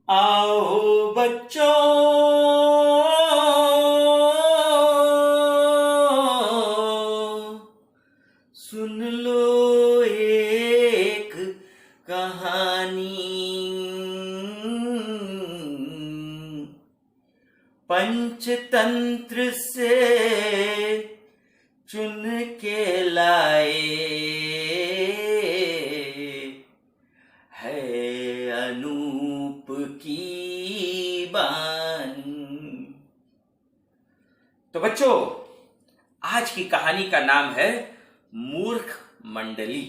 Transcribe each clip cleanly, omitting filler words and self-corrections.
आओ बच्चों, सुन लो एक कहानी। पंचतंत्र से चुन के लाए है अनूप की बानी। तो बच्चों, आज की कहानी का नाम है मूर्ख मंडली।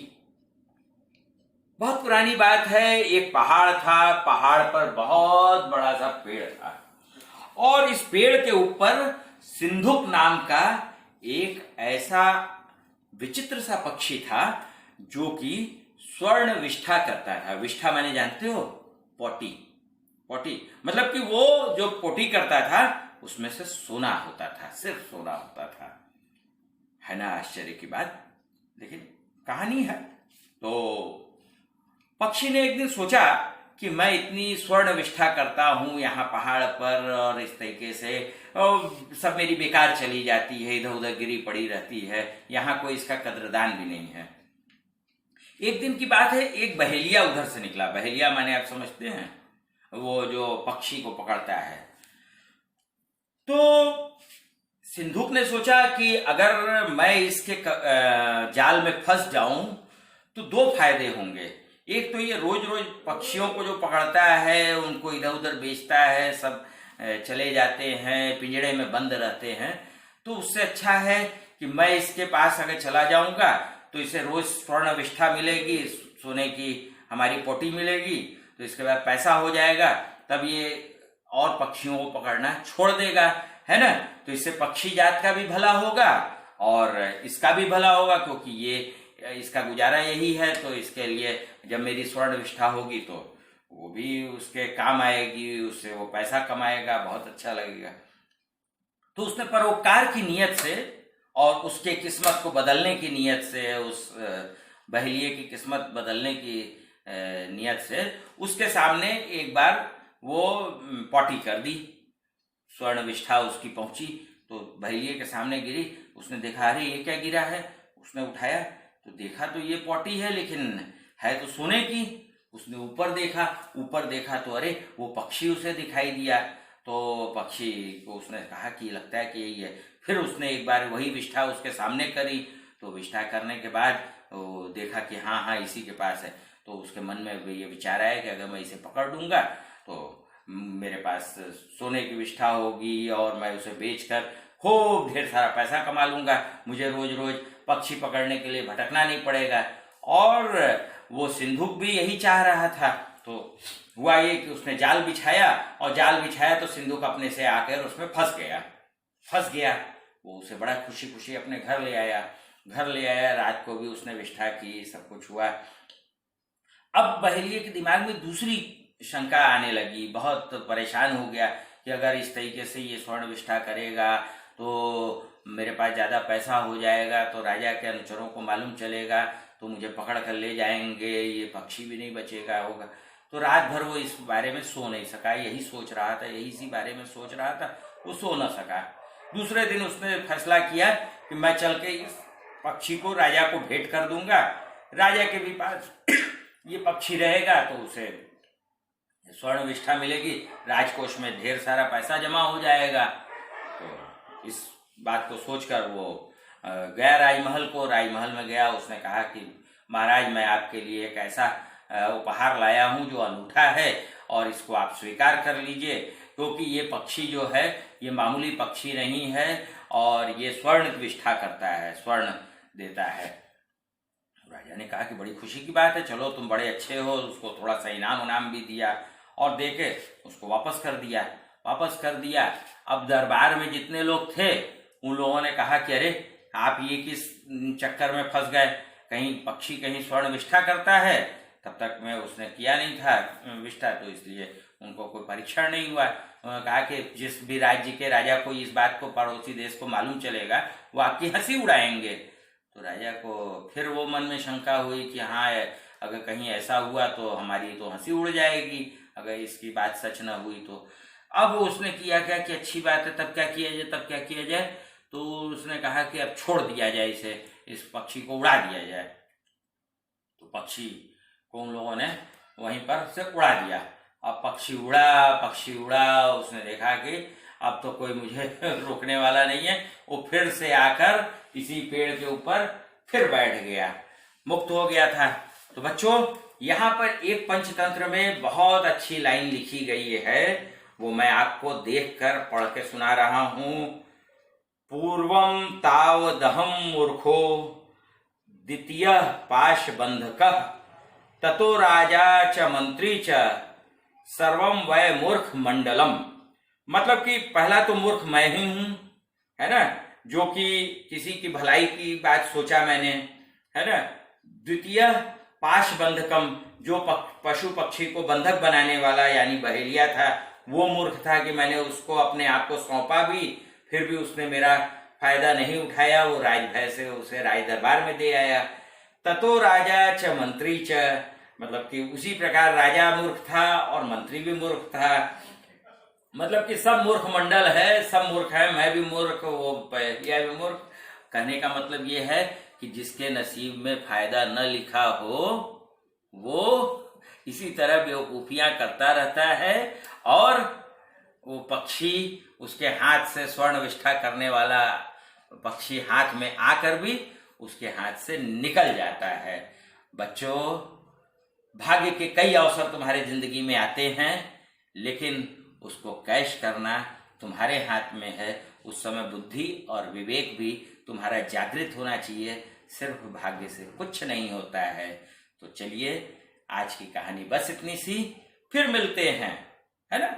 बहुत पुरानी बात है। एक पहाड़ था, पहाड़ पर बहुत बड़ा सा पेड़ था और इस पेड़ के ऊपर सिंधुक नाम का एक ऐसा विचित्र सा पक्षी था जो कि स्वर्ण विष्ठा करता था। विष्ठा माने जानते हो? पोटी। पोटी मतलब कि वो जो पोटी करता था उसमें से सोना होता था, सिर्फ सोना होता था। है ना आश्चर्य की बात? लेकिन कहानी है। तो पक्षी ने एक दिन सोचा कि मैं इतनी स्वर्ण विष्ठा करता हूं यहाँ पहाड़ पर और इस तरीके से सब मेरी बेकार चली जाती है, इधर उधर गिरी पड़ी रहती है, यहाँ कोई इसका कद्रदान भी नहीं है। एक दिन की बात है, एक बहेलिया उधर से निकला। बहेलिया माने आप समझते हैं, वो जो पक्षी को पकड़ता है। तो सिंधुक ने सोचा कि अगर मैं इसके जाल में फंस जाऊं तो दो फायदे होंगे। एक तो ये रोज रोज पक्षियों को जो पकड़ता है उनको इधर उधर बेचता है, सब चले जाते हैं, पिंजड़े में बंद रहते हैं। तो उससे अच्छा है कि मैं इसके पास अगर चला जाऊंगा तो इसे रोज स्वर्ण विष्ठा मिलेगी, सोने की हमारी पोटी मिलेगी, तो इसके बाद पैसा हो जाएगा, तब ये और पक्षियों को पकड़ना छोड़ देगा, है ना। तो इससे पक्षी जात का भी भला होगा और इसका भी भला होगा, क्योंकि ये इसका गुजारा यही है। तो इसके लिए जब मेरी स्वर्ण विष्ठा होगी तो वो भी उसके काम आएगी, उससे वो पैसा कमाएगा, बहुत अच्छा लगेगा। तो उसने परोपकार की नियत से और उसके किस्मत को बदलने की नियत से, उस बहेलिये की किस्मत बदलने की नियत से उसके सामने एक बार वो पॉटी कर दी। स्वर्ण विष्ठा उसकी पहुंची तो बहेलिये के सामने गिरी। उसने देखा, अरे ये क्या गिरा है? उसने उठाया तो देखा तो ये पॉटी है, लेकिन है तो सोने की। उसने ऊपर देखा तो अरे वो पक्षी उसे दिखाई दिया। तो पक्षी को उसने कहा कि लगता है कि यही है। फिर उसने एक बार वही विष्ठा उसके सामने करी। तो विष्ठा करने के बाद वो देखा कि हाँ इसी के पास है। तो उसके मन में ये विचार आया कि अगर मैं इसे पकड़ लूंगा तो मेरे पास सोने की विष्ठा होगी और मैं उसे बेचकर खूब ढेर सारा पैसा कमा लूंगा। मुझे रोज रोज पक्षी पकड़ने के लिए भटकना नहीं पड़ेगा। और वो सिंधुक भी यही चाह रहा था। तो हुआ ये कि उसने जाल बिछाया और जाल बिछाया तो सिंधुक अपने से आकर उसमें फंस गया। वो उसे बड़ा खुशी खुशी अपने घर ले आया। रात को भी उसने विष्ठा की, सब कुछ हुआ। अब बहेलिये के दिमाग में दूसरी शंका आने लगी, बहुत परेशान हो गया कि अगर इस तरीके से ये स्वर्ण विष्ठा करेगा तो मेरे पास ज्यादा पैसा हो जाएगा, तो राजा के अनुचरों को मालूम चलेगा तो मुझे पकड़ कर ले जाएंगे, ये पक्षी भी नहीं बचेगा होगा। तो रात भर वो इस बारे में सो नहीं सका। यही इसी बारे में सोच रहा था, वो सो न सका। दूसरे दिन उसने फैसला किया कि मैं चल के इस पक्षी को राजा को भेंट कर दूंगा। राजा के भी पास ये पक्षी रहेगा तो उसे स्वर्ण विष्ठा मिलेगी, राजकोष में ढेर सारा पैसा जमा हो जाएगा। तो इस बात को सोचकर वो गया राजमहल में गया। उसने कहा कि महाराज, मैं आपके लिए एक ऐसा उपहार लाया हूं जो अनूठा है और इसको आप स्वीकार कर लीजिए, क्योंकि ये पक्षी जो है ये मामूली पक्षी नहीं है और ये स्वर्ण विष्ठा करता है, स्वर्ण देता है। राजा ने कहा कि बड़ी खुशी की बात है, चलो तुम बड़े अच्छे हो। उसको थोड़ा सा इनाम भी दिया और देके उसको वापस कर दिया। अब दरबार में जितने लोग थे उन लोगों ने कहा कि अरे आप ये किस चक्कर में फंस गए, कहीं पक्षी कहीं स्वर्ण विष्ठा करता है। तब तक में उसने किया नहीं था विष्ठा, तो इसलिए उनको कोई परीक्षण नहीं हुआ। उन्होंने कहा कि जिस भी राज्य के राजा को इस बात को पड़ोसी देश को मालूम चलेगा वो आपकी हंसी उड़ाएंगे। तो राजा को फिर वो मन में शंका हुई कि हाँ, अगर कहीं ऐसा हुआ तो हमारी तो हंसी उड़ जाएगी, अगर इसकी बात सच ना हुई तो। अब उसने किया क्या कि अच्छी बात है, तब क्या किया जाए, तब क्या किया जाए, तो उसने कहा कि अब छोड़ दिया जाए इसे, इस पक्षी को उड़ा दिया जाए। तो पक्षी को उन लोगों ने वहीं पर से उड़ा दिया। अब पक्षी उड़ा, उसने देखा कि अब तो कोई मुझे रोकने वाला नहीं है। वो फिर से आकर इसी पेड़ के ऊपर फिर बैठ गया, मुक्त हो गया था। तो बच्चों, यहाँ पर एक पंचतंत्र में बहुत अच्छी लाइन लिखी गई है, वो मैं आपको देखकर पढ़ के सुना रहा हूं। पूर्वम तावदहम मूर्खो द्वितीय पाशबंधकः ततो राजा च मंत्री च सर्वम वै मूर्ख मंडलम। मतलब कि पहला तो मूर्ख मैं ही हूं, है ना, जो कि किसी की भलाई की बात सोचा मैंने, है ना। द्वितीय पाशबंधकम, जो पशु पक्षी को बंधक बनाने वाला यानी बहेलिया था, वो मूर्ख था कि मैंने उसको अपने आप को सौंपा भी, फिर भी उसने मेरा फायदा नहीं उठाया। वो राजभय से उसे राज दरबार में दे आया। ततो राजा च मंत्री च, मतलब कि उसी प्रकार राजा मूर्ख था और मंत्री भी मूर्ख था। मतलब कि सब मूर्ख मंडल है, सब मूर्ख है, मैं भी मूर्ख, वो बहेलिया भी मूर्ख। कहने का मतलब ये है कि जिसके नसीब में फायदा न लिखा हो वो इसी तरह बेवकूफियां करता रहता है, और वो पक्षी, उसके हाथ से स्वर्ण विष्ठा करने वाला पक्षी हाथ में आकर भी उसके हाथ से निकल जाता है। बच्चों, भाग्य के कई अवसर तुम्हारे जिंदगी में आते हैं, लेकिन उसको कैश करना तुम्हारे हाथ में है। उस समय बुद्धि और विवेक भी तुम्हारा जागृत होना चाहिए। सिर्फ भाग्य से कुछ नहीं होता है। तो चलिए, आज की कहानी बस इतनी सी, फिर मिलते हैं, है ना।